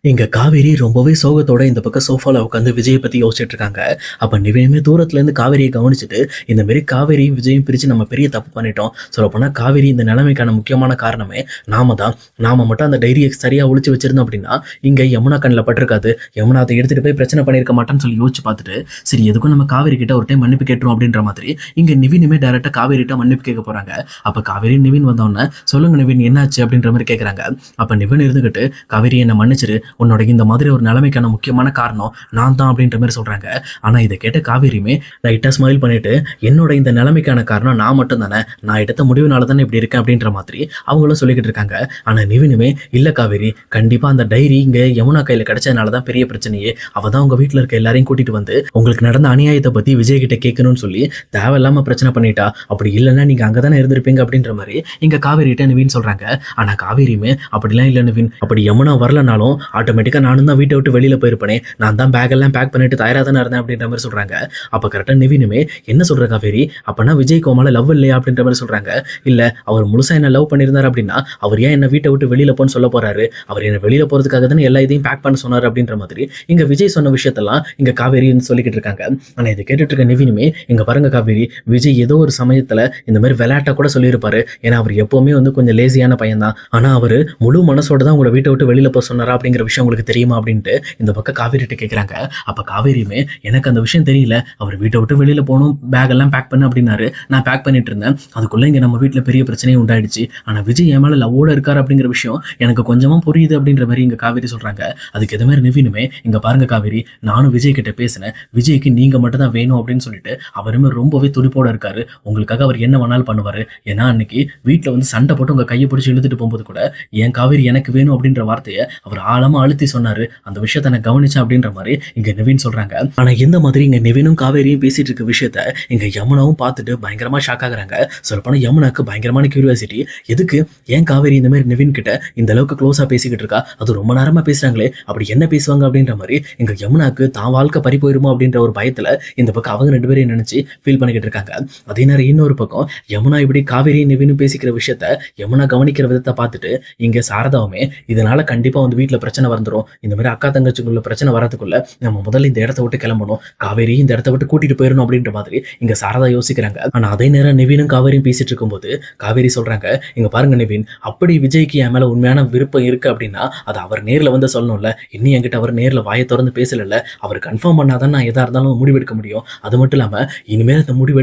இங்க காவேரி ரொம்பவே சோகத்தோட இந்த பக்கம் சோஃபால உட்காந்து விஜய பத்தி யோசிச்சுட்டு இருக்காங்க. அப்ப நிவினுமே தூரத்துல இருந்து காவேரியை கவனிச்சுட்டு, இந்த மாரி காவேரியும் விஜயும் பிரிச்சு நம்ம பெரிய தப்பு பண்ணிட்டோம். சொல்லப்போனா காவேரி இந்த நிலைமைக்கான முக்கியமான காரணமே நாம தான். நாம மட்டும் அந்த டைரிய சரியா ஒளிச்சு வச்சிருந்தோம் அப்படின்னா, இங்க யமுனா கண்ல பட்டிருக்காது. யமுனா அதை எடுத்துட்டு போய் பிரச்சனை பண்ணியிருக்க மாட்டான்னு சொல்லி யோசிச்சு பார்த்துட்டு, சரி எதுக்கும் நம்ம காவேரி கிட்ட ஒரு டைம் மன்னிப்பு கேட்டுரும் அப்படின்ற மாதிரி இங்க நிவினுமே டைரக்டா காவேரிட்ட மன்னிப்பு கேட்க போறாங்க. அப்ப காவேரி நிவின் வந்தோடனே, சொல்லுங்க நிவின் என்னாச்சு அப்படின்ற மாதிரி கேட்கறாங்க. அப்ப நிவின் இருந்துகிட்டு, காவேரி என்ன மன்னிச்சிரு, உன்னோட இந்த மாதிரி ஒரு நிலைமைக்கான முக்கியமான காரணம் நான் தான் அப்படின்ற மாதிரி சொல்றாங்க. ஆனா இதை கேட்ட காவேரியுமே லைட்டா ஸ்மைல் பண்ணிட்டு, என்னோட இந்த நிலைமைக்கான காரணம் நான் மட்டும் தானே, நான் எடுத்த முடிவுனால தானே இப்படி இருக்கேன் அப்படின்ற மாதிரி அவங்களும் சொல்லிக்கிட்டு இருக்காங்க. ஆனா நிவினுமே, இல்ல காவேரி, கண்டிப்பா அந்த டைரி இங்க யமுனா கையில கிடைச்சதுனால தான் பெரிய பிரச்சனையே. அவ தான் உங்க வீட்டுல இருக்க எல்லாரையும் கூட்டிட்டு வந்து உங்களுக்கு நடந்த அநியாயத்தை பத்தி விஜய் கிட்ட கேட்கணும்னு சொல்லி தேவையில்லாம பிரச்சனை பண்ணிட்டா. அப்படி இல்லைன்னா நீங்க அங்கதானே இருந்திருப்பீங்க அப்படின்ற மாதிரி இங்க காவேரிட்ட நிவின் சொல்றாங்க. ஆனா காவேரியுமே, அப்படிலாம் இல்ல நிவின், அப்படி யமுனா வரலனாலும் ஆட்டோமேட்டிக்கா நானும் தான் வீட்டை விட்டு வெளியில போயிருப்பேனே, நான் தான் பேக் எல்லாம் பேக் பண்ணிட்டு தயாரா தானே இருந்தேன் அப்படின்ற மாதிரி சொல்றாங்க. அப்ப கரெக்டா நிவினுமே, என்ன சொல்ற காவேரி, அப்பனா விஜய் கோமால லவ் இல்லையா அப்படின்ற மாதிரி சொல்றாங்க. இல்ல, அவர் முழுசா என்ன லவ் பண்ணியிருந்தாரு அப்படின்னா அவர் ஏன் என்ன வீட்டை விட்டு வெளியில போன்னு சொல்ல போறாரு, அவர் என்ன வெளியில போறதுக்காக தானே எல்லா இதையும் பேக் பண்ண சொன்னாரு அப்படின்ற மாதிரி இங்க விஜய் சொன்ன விஷயத்தெல்லாம் இங்க காவேரி சொல்லிக்கிட்டு இருக்காங்க. ஆனா இதை கேட்டுட்டு இருக்க நிவினுமே, இங்க பாருங்க காவேரி, விஜய் ஏதோ ஒரு சமயத்துல இந்த மாதிரி விளையாட்டா கூட சொல்லியிருப்பாரு. ஏன்னா அவர் எப்பவுமே கொஞ்சம் லேசியான பையன் தான். ஆனா அவரு முழு மனசோட தான் உங்களை வீட்டை விட்டு வெளியில போக சொன்னாரா அப்படிங்கிற விஷயம் உங்களுக்கு தெரியுமா அப்படின்ட்டு இந்த பக்கம் காவேரிட்ட கேட்குறாங்க. அப்போ காவேரியுமே, எனக்கு அந்த விஷயம் தெரியல, அவர் வீட்டை விட்டு வெளியில் போகணும், பேக் எல்லாம் பேக் பண்ண அப்படின்னாரு. நான் பேக் பண்ணிட்டு இருந்தேன். அதுக்குள்ளே இங்கே நம்ம வீட்டில் பெரிய பிரச்சனையும் உண்டாயிடுச்சு. ஆனால் விஜய் என் மேலே லவ்வோட இருக்காரு அப்படிங்கிற விஷயம் எனக்கு கொஞ்சமாக புரியுது அப்படின்ற மாதிரி இங்கே காவேரி சொல்கிறாங்க. அதுக்கு எது மாதிரி நிவினுமே, இங்கே பாருங்க காவேரி, நானும் விஜய் கிட்ட பேசினேன். விஜய்க்கு நீங்கள் மட்டும் தான் வேணும் அப்படின்னு சொல்லிட்டு அவருமே ரொம்பவே துடிப்போட இருக்காரு. உங்களுக்காக அவர் என்ன வேணாலும் பண்ணுவார். ஏன்னா அன்னைக்கு வீட்டில் சண்டை போட்டு உங்கள் கையை பிடிச்சி இழுத்துட்டு போகும்போது கூட என் காவேரி எனக்கு வேணும் அப்படின்ற வார்த்தையை அவர் ஆழமா அழுத்தி சொன்னாரு. அந்த விஷயத்தை நான் கவனிச்சேன் அப்படின்ற மாதிரி இங்க நிவின் சொல்றாங்க. ஆனா இந்த மாதிரி இங்க நிவினும் காவேரியும் பேசிட்டு இருக்க விஷயத்த இங்க யமுனாவும் பார்த்துட்டு பயங்கரமா ஷாக் ஆகுறாங்க. சொல்லப்போனா யமுனாக்கு பயங்கரமான கியூரியாசிட்டி, எதுக்கு ஏன் காவேரி இந்த மாதிரி நிவின் கிட்ட இந்த அளவுக்கு க்ளோஸா பேசிக்கிட்டு இருக்கா, அது ரொம்ப நேரமா பேசுறாங்களே, அப்படி என்ன பேசுவாங்க அப்படின்ற மாதிரி இங்க யமுனாக்கு தான் வாழ்க்கை பறி போயிருமோ அப்படின்ற ஒரு பயத்துல இந்த பக்கம் அவங்க ரெண்டு பேரையும் நினைச்சு ஃபீல் பண்ணிக்கிட்டு இருக்காங்க. அதே நேரம் இன்னொரு பக்கம் யமுனா இப்படி காவேரி நிவினும் பேசிக்கிற விஷயத்த யமுனா கவனிக்கிற விதத்தை பார்த்துட்டு இங்க சாரதாவுமே, இதனால கண்டிப்பா வீட்டுல பிரச்சனை வந்துடும், இந்த மாதிரி அக்கா தங்கச்சிக்குள்ள பிரச்சனை வரதுக்குள்ள நம்ம முதல்ல இந்த இடத்த விட்டு கிளம்பணும், காவேரி இந்த இடத்த விட்டு கூட்டிட்டு போயிடணும் அப்படின்ற மாதிரி இங்க சாரதா யோசிக்கிறாங்க. ஆனா அதே நேரம் நிவினும் காவேரியும் பேசிட்டு இருக்கும்போது காவேரி சொல்றாங்க, இங்க பாருங்க நிவின், அப்படி விஜய்க்கு என் மேல உண்மையான விருப்பம் இருக்கு அப்படின்னா அது அவர் நேர்ல வந்து சொல்லணும்ல. இன்னும் என்கிட்ட அவர் நேர்ல வாயை திறந்து பேசல, அவர் கன்ஃபார்ம் பண்ணாதான் நான் எதா இருந்தாலும் முடிவு எடுக்க முடியும். அது மட்டும் இல்லாம இனிமேல் அந்த முடிவு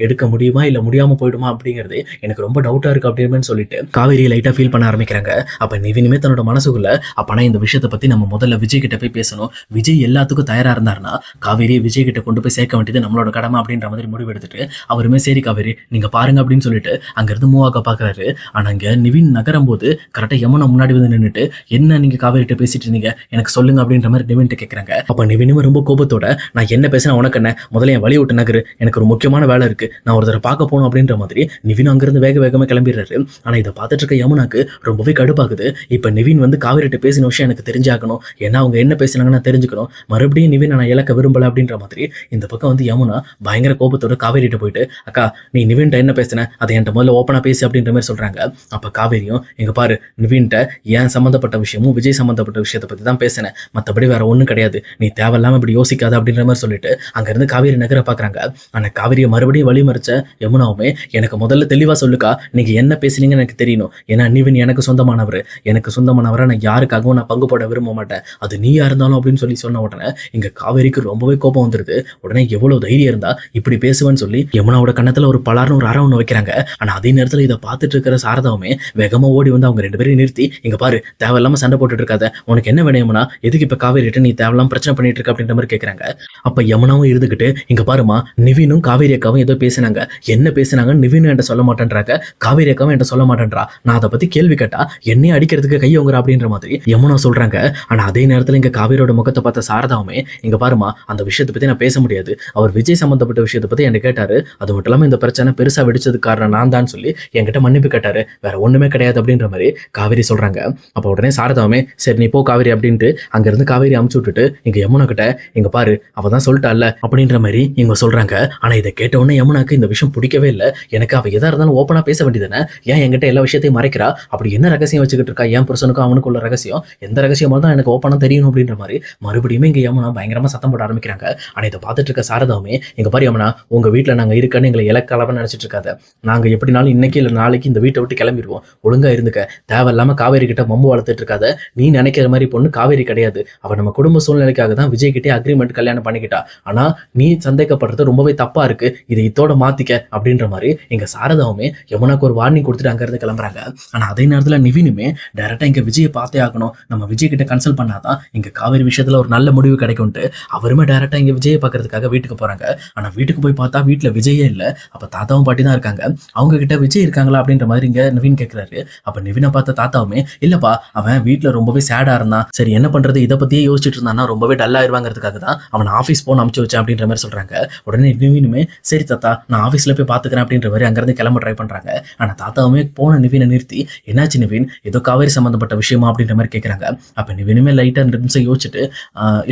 எடுக்க முடியுமா இல்ல முடியாம போயிடுமா அப்படிங்கிறது எனக்கு ரொம்ப டவுட்டா இருக்கு அப்படின்னு சொல்லிட்டு காவேரி லைட்டா ஃபீல் பண்ண ஆரம்பிக்கிறாங்க. அப்ப நிவினுமே தன்னோட மனசுக்குள்ள, அப்பனா இந்த விஷயத்தை பத்தி நம்ம முதல்ல விஜய் கிட்ட போய் பேசணும், விஜய் எல்லாத்துக்கும் தயாரா இருந்தாருன்னா காவேரியை விஜய் கிட்ட கொண்டு போய் சேர்க்க வேண்டியது நம்மளோட கடமை அப்படின்ற மாதிரி முடிவு எடுத்துட்டு அவருமே சரி காவேரி நீங்க பாருங்க அப்படின்னு சொல்லிட்டு அங்கிருந்து மூவ் ஆக பாக்குறாரு. ஆனா இங்க நிவின் நகரும் போது கரெக்டா யமுனா முன்னாடி வந்து நின்றுட்டு, என்ன நீங்க காவேரிட்ட பேசிட்டு இருந்தீங்க, எனக்கு சொல்லுங்க அப்படின்ற மாதிரி நிவின்ட்டு கேட்கறாங்க. அப்ப நிவினுமே ரொம்ப கோபத்தோட, நான் என்ன பேசினா உனக்கு என்ன, முதல்ல என் வழி விட்டு நகரு, எனக்கு ஒரு முக்கியமான வேலை இருக்கு, நான் ஒரு தடவை பார்க்க போகணும் அப்படின்ற மாதிரி நிவின் அங்கிருந்து வேக வேகமா கிளம்பிடுறாரு. ஆனா இதை பார்த்துட்டு இருக்க யமுனாக்கு ரொம்பவே கடுப்பாகுது. இப்ப நிவின் காவேரிட்ட பேசின விஷயம் எனக்கு தெரிஞ்சாகணும், ஏன்னா அவங்க என்ன பேசினாங்கன்னு நான் தெரிஞ்சுக்கணும், மறுபடியும் நிவின் நான் இழக்க விரும்பல அப்படின்ற மாதிரி இந்த பக்கம் யமுனா பயங்கர கோபத்தோட காவேரிட்ட போயிட்டு, அக்கா நீ நிவின்ட்ட என்ன பேசின அதை என்கிட்ட முதல்ல ஓப்பனா பேசி அப்படின்ற மாதிரி சொல்றாங்க. அப்ப காவேரியும், எங்க பாரு நிவின்ட்ட ஏன் சம்பந்தப்பட்ட விஷயமும் விஜய் சம்பந்தப்பட்ட விஷயத்தை பத்தி தான் பேசினேன், மற்றபடி வேற ஒன்றும் கிடையாது, நீ தேவையில்லாம இப்படி யோசிக்காத அப்படின்ற மாதிரி சொல்லிட்டு அங்கிருந்து காவேரி நகர பாக்குறாங்க. ஆனா காவேரியை மறுபடியும் வழிமறிச்ச யமுனாவுமே, எனக்கு முதல்ல தெளிவா சொல்லுக்கா, நீங்க என்ன பேசுனீங்கன்னு எனக்கு தெரியணும், ஏன்னா நிவின் எனக்கு சொந்தமானவர், எனக்கு சொந்தமானவரை நான் யாருக்காகவும் நான் பங்கு போட விரும்ப மாட்டேன், அது நீயா இருந்தாலும் அப்படின்னு சொல்லி சொன்ன உடனே இங்க காவேரிக்கு ரொம்பவே கோபம் வந்துருது. உடனே எவ்வளவு தைரியம் இருந்தா இப்படி பேசுவேன்னு சொல்லி யமுனாவோட கண்ணத்துல ஒரு பலார்னு ஒரு அரை ஒன்று வைக்கிறாங்க. ஆனா அதே நேரத்துல இதை பார்த்துட்டு இருக்கிற சாரதாவுமே வேகமா ஓடி வந்து அவங்க ரெண்டு பேரும் நிறுத்தி, இங்க பாரு தேவையில்லாம சண்டை போட்டுட்டு இருக்காத, உனக்கு என்ன வேணும் யமுனா, எதுக்கு இப்ப காவேரிட்ட நீ தேவையில்லாம பிரச்சனை பண்ணிட்டு இருக்க அப்படின்ற மாதிரி கேட்கறாங்க. அப்ப யமுனாவும் இருந்துகிட்டு, இங்க பாருமா நிவினும் காவேரி அக்காவும் ஏதோ பேசினாங்க, என்ன பேசினாங்க நிவினும் என்கிட்ட சொல்ல மாட்டேன்றாங்க, காவேரி அக்காவும் என்கிட்ட சொல்ல மாட்டேன்றா, நான் அதை பத்தி கேள்வி கேட்டா என்னையும் அடிக்கிறதுக்கு கையவங்க அப்படின்ற மாதிரி யமுனா சொல்றாங்க. ஆனா அதே நேரத்துல இங்க காவேரியோட முகத்தை பார்த்த சாரதாவுமே, இங்க பாருமா அந்த விஷயத்தை பத்தி நான் பேச முடியாது, அவர் விஜய் சம்பந்தப்பட்ட விஷயத்தை பத்தி என்கிட்ட கேட்டாரு, அது மட்டும் இல்லாம இந்த பிரச்சனை பெருசா வெடிச்சதுக்கு காரணம் நான் தான் சொல்லி என்கிட்ட மன்னிப்பு கேட்டாரு, வேற ஒண்ணுமே கிடையாது அப்படின்ற மாதிரி காவேரி சொல்றாங்க. அப்ப உடனே சாரதாவுமே, சரி நீ போ காவேரி அப்படின்ட்டு அங்க இருந்து காவேரி அமுச்சு விட்டுட்டு இங்க யமுனா கிட்ட, இங்க பாரு அவ தான் சொல்லிட்டால அப்படின்ற மாதிரி இவங்க சொல்றாங்க. ஆனா இதை கேட்ட உடனே யமுனாக்கு இந்த விஷயம் பிடிக்கவே இல்லை. எனக்கு அவ எதா இருந்தாலும் ஓப்பனா பேச வேண்டியதுதானே, ஏன் என்கிட்ட எல்லா விஷயத்தையும் மறைக்கிறா, அப்படி என்ன ரகசியம் வச்சுக்கிட்டு இருக்கா, என் புருஷனுக்கும் அவனுக்குள்ள ரகசியம் எந்த ரகசியமா தான் எனக்கு ஓப்பனா தெரியணும் அப்படின்ற மாதிரி மறுபடியும் இங்க யமுனா பயங்கரமா சத்தம் போட ஆரம்பிக்கிறாங்க. ஆனா இதை பார்த்துட்டு இருக்க சாரதாவுமே, எங்க பாரு யமுனா, உங்க வீட்டுல நாங்க இருக்கன்னு எங்களை இலக்கலவா நினைச்சிட்டு இருக்காத. நாங்க எப்படினாலும் இன்னைக்கு இல்ல நாளைக்கு இந்த வீட்டை விட்டு கிளம்பிடுவோம். ஒழுங்கா இருந்துக்க. தேவையில்லாம காவேரி கிட்ட மம்பு வளர்த்துட்டு இருக்காத. நீ நினைக்கிற மாதிரி பொண்ணு காவேரி கிடையாது. அவ நம்ம குடும்ப சூழ்நிலைக்காக தான் விஜய் கிட்டே அக்ரிமெண்ட் கல்யாணம் பண்ணிக்கிட்டா. ஆனா நீ சந்தேகப்படுறது ரொம்பவே தப்பா இருக்கு. இதை இதோட மாத்திக்க அப்படின்ற மாதிரி எங்க சாரதாவுமே யமுனாக்கு ஒரு வார்னிங் கொடுத்துட்டு அங்க இருந்து கிளம்புறாங்க. ஆனா அதே நேரத்துல நிவினுமே டைரக்டா இங்க விஜயை பார்த்தே ஆகணும், நம்ம விஜய் கிட்ட கன்சல்ட் பண்ணாதான் இங்க காவேரி விஷயத்துல ஒரு நல்ல முடிவு கிடைக்கும்ட்டு அவருமே டைரக்டா இங்க விஜயை பார்க்கறதுக்காக வீட்டுக்கு போறாங்க. ஆனா வீட்டுக்கு போய் பார்த்தா வீட்டுல விஜயே இல்ல. அப்ப தாத்தாவும் பாட்டி தான் இருக்காங்க. அவங்க கிட்ட விஜய் இருக்காங்களா அப்படின்ற மாதிரி இங்க நிவின் கேட்கிறாரு. அப்ப நிவினை பார்த்த தாத்தாவுமே, இல்லப்பா அவன் வீட்டுல ரொம்பவே சேடா இருந்தான், சரி என்ன பண்றது இதை பத்தியே யோசிச்சுட்டு இருந்தான்னா ரொம்பவே டல்லா ஆயிருவாங்கிறதுக்காக தான் அவன் ஆஃபீஸ் போன் அனுப்பிச்சு வச்சேன் அப்படின்ற மாதிரி சொல்றாங்க. உடனே நிவினுமே, சரி தாத்தா நான் ஆஃபீஸ்ல போய் பாத்துக்கிறேன் அப்படின்ற மாதிரி அங்கிருந்து கிளம்ப ட்ரை பண்றாங்க. ஆனா தாத்தாவுமே போன நிவினை நிறுத்தி, என்னாச்சு நிவின், ஏதோ காவேரி சம்பந்தப்பட்ட விஷயமா அப்படின்ற மாதிரி கேட்கறாங்க. அப்ப நிவினுமே லைட்டா 2 நிமிஷம் யோசிச்சுட்டு,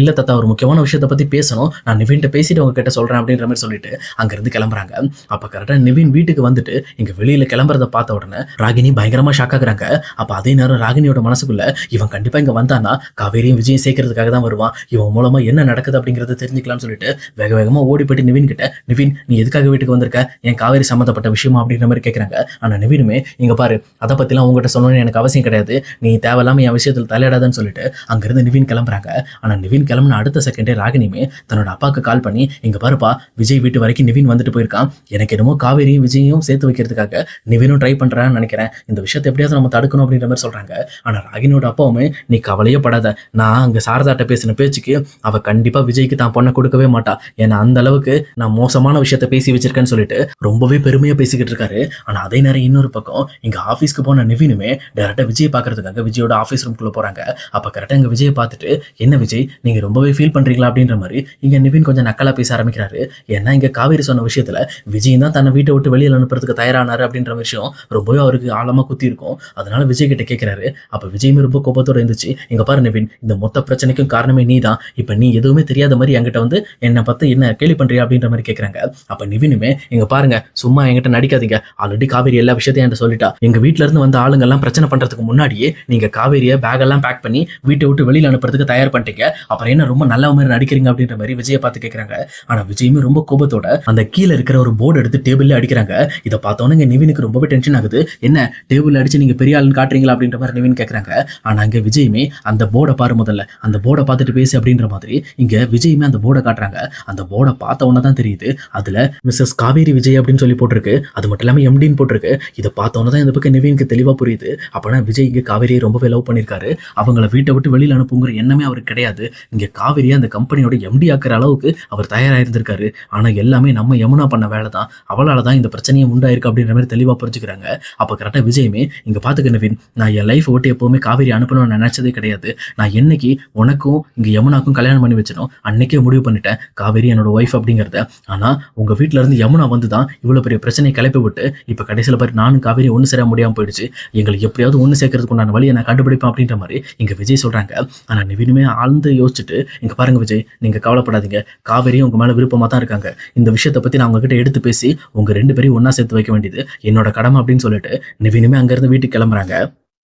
இல்ல தாத்தா ஒரு முக்கியமான விஷயத்தை பத்தி பேசணும், நான் நிவின்கிட்ட பேசிட்டு உங்க கிட்ட சொல்றேன் அப்படின்ற மாதிரி சொல்லிட்டு அங்கிருந்து கிளம்புறாங்க. அப்ப கரெக்டா நிவின் வீட்டுக்கு வந்துட்டு இங்க வெளியில கிளம்புறத பார்த்த உடனே ராகினி பயங்கரமா ஷாக் ஆகுறாங்க. அப்ப அதே நேரம் ராகினியோட மனசுக்குள்ள, இவன் கண்டிப்பா இங்க வந்தானா காவேரியும் விஜயம் சேர்க்கறதுக்காக தான் வருவான், இவன் மூலமா என்ன நடக்குது அப்படிங்கறத தெரிஞ்சுக்கலாம்னு சொல்லிட்டு வேக வேகமா ஓடி போயிட்டு நிவின் கிட்ட, நிவின் நீ எதுக்காக வீட்டுக்கு வந்திருக்க, என் காவேரி சம்பந்தப்பட்ட விஷயமா அப்படின்ற மாதிரி கேட்கறாங்க. ஆனா நிவினுமே, இங்க பாரு அதை பத்திலாம் உங்ககிட்ட சொல்லணும்னு எனக்கு அவசியம் கிடையாது, நீ தேவையில்லாம என் விஷயத்துல தலையிடாதன்னு சொல்லிட்டு அங்கிருந்து நிவின் கிளம்புறாங்க. ஆனா நிவின் கிளம்புன அடுத்த செகண்டே ராகினியுமே தன்னோட அப்பாவுக்கு கால் பண்ணி, இங்க பாருப்பா விஜய் வீட்டு வரைக்கும் நிவின் வந்துட்டு போயிருக்கான், எனக்கு என்னமோ காவேரியும் விஜயும் சேர்த்து வைக்கிறதுக்காக நிவினும் ட்ரை பண்றான்னு நினைக்கிறேன், இந்த விஷயத்தை எப்படியாவது நம்ம தடுக்கணும் அப்படின்ற மாதிரி சொல்றாங்க. ஆனா ராகினியோட அப்பாவுமே, நீ கவலையே படாத, நான் அங்க சாரதாட்ட பேசின பேச்சுக்கு அவ கண்டிப்பா விஜய்க்கு தான் பொண்ணை கொடுக்கவே மாட்டா, ஏன்னா அந்த அளவுக்கு நான் மோசமான விஷயத்த பேசி வச்சிருக்கேன்னு சொல்லிட்டு ரொம்பவே பெருமையா பேசிக்கிட்டு இருக்காரு. ஆனா அதே நேரம் இன்னொரு பக்கம் இங்க ஆபீஸ்க்கு போன நிவினுமே டைரக்டா விஜய் பாக்குறதுக்காக விஜயோட ஆபீஸ் ரூம்குள்ள போறாங்க. அப்ப கரெக்டா இங்க விஜயை பார்த்துட்டு, என்ன விஜய் நீங்க ரொம்பவே ஃபீல் பண்றீங்களா அப்படின்ற மாதிரி இங்க நிவின் கொஞ்சம் நக்கலா பேச ஆரம்பிக்கிறாரு. ஏன்னா இங்க காவேரி சொன்ன விஷயத்துல விஜய் தான் தன்னை வீட்டை விட்டு வெளியில அனுப்புறதுக்கு தயாரானாரு அப்படின்ற விஷயம் ரொம்பவே அவருக்கு ஆழமா குத்தி இருக்கும். அதனால விஜய் கிட்ட கேட்கிறாரு. அப்ப விஜயுமே ரொம்ப கோபத்தோட இருந்துச்சு, இங்க பாரு நிவின், இந்த மொத்த பிரச்சனைக்கும் காரணமே நீ தான், இப்ப நீ எதுவுமே தெரியாத மாதிரி என்கிட்ட வந்து என்னை பார்த்து என்ன கேள்வி பண்றியா அப்படின்ற மாதிரி கேட்கறாங்க. அப்ப நிவினுமே, இங்க பாருங்க சும்மா என்கிட்ட நடிக்காதீங்க, ஆல்ரெடி காவேரி எல்லா விஷயத்தையும் என்கிட்ட சொல்லிட்டா, எங்க வீட்டுல இருந்து வந்த ஆளுங்க எல்லாம் பிரச்சனை பண்றதுக்கு முன்னாடியே நீங்க காவேரியை பேக் எல்லாம் பேக் பண்ணி வீட்டை விட்டு வெளியில அனுப்புறதுக்கு தயார் பண்ணிட்டீங்க, அப்புறம் என்ன ரொம்ப நல்ல மாதிரி நடிக்கிறீங்க அப்படின்ற மாதிரி விஜயை பார்த்து கேட்கறாங்க. ஆனா விஜயுமே ரொம்ப கோபத்தோட அந்த கீழே இருக்கிற ஒரு போர்டு எடுத்து டேபிள்ல அடிக்கிறாங்க. இதை பார்த்தோன்னே நிவினுக்கு ரொம்பவே டென்ஷன் ஆகுது. என்ன டேபிள் அடிச்சு நீங்க பெரிய ஆளுன்னு காட்டுறீங்களா அப்படின்ற மாதிரி நிவின் கேட்கறாங்க. ஆனா அங்க விஜயுமே, அந்த போர்டை பாரு முதல்ல, அந்த போர்டை பார்த்துட்டு பேசு அப்படின்ற மாதிரி இங்க விஜயுமே அந்த போர்டை காட்டுறாங்க. அந்த போர்டை பார்த்த உடனே தான் தெரியுது அதுல மிஸ்ஸஸ் காவேரி விஜய் அப்படின்னு சொல்லி போட்டிருக்கு, அது மட்டும் இல்லாம எம்டின்னு போட்டிருக்கு. இதை பார்த்த உடனே தான் இந்த பக்கம் நிவினுக்கு தெளிவா புரியுது. அப்பனா விஜய் இங்க காவேரியை ரொம்பவே லவ் பண்ணிருக்காரு, அவங்கள வீட்டை விட்டு வெளியில அனுப்புங்கிற எண்ணமே அவருக்கு கிடையாது, இங்க காவேரியை அந்த கம்பெனியோட எம்டி ஆக்குற அளவுக்கு அவர் தயாராயிருந்திருக்காரு. ஆனா எல்லாமே நம்ம யமுனா பண்ண வேலை தான், அவளால தான் இந்த பிரச்சனையை உண்டாயிருக்கு அப்படின்ற மாதிரி தெளிவா புரிஞ்சுக்கிறாங்க. அப்ப கரெக்டா விஜயுமே, இங்க பாத்துக்க நிவின், நான் என் லைஃப் ஓட்டு எப்பவுமே காவேரி அனுப்பணும்னு நினைச்சதே கிடையாது, நான் என்னைக்கு உனக்கும் இங்க யமுனாக்கும் கல்யாணம் பண்ணி வச்சனோ அன்னைக்கே முடிவு பண்ணிட்டேன் காவேரி என்னோட ஒய்ஃப் அப்படிங்கிறத. ஆனா உங்க வீட்டுல இருந்து யமுனா வந்து தான் இவ்வளவு பெரிய பிரச்சனையை கிளப்பி விட்டு இப்ப கடைசியில பாரு நானும் காவேரி ஒண்ணு சேர முடியாம போயிடுச்சு, எங்களுக்கு எப்படியாவது ஒண்ணு சேர்க்கறதுக்கு உண்டான வழியை நான் கண்டுபிடிப்பேன் அப்படின்ற மாதிரி இங்க விஜய் சொல்றாங்க. ஆனா நிவினுமே ஆழ்ந்து யோசிச்சுட்டு, இங்க பாருங்க விஜய், நீங்க கவலைப்படாதீங்க, காவேரி உங்க மேல விருப்பமா தான் இருக்காங்க, இந்த விஷயத்தை பத்தி நான் உங்ககிட்ட எடுத்து பேசி உங்க 2 பேரையும் ஒன்னா சேர்த்து வைக்க வேண்டியது என்னோட கடமை அப்படின்னு சொல்லிட்டு நிவினுமே அங்கிருந்து வீட்டுக்கு கிளம்புறாங்க.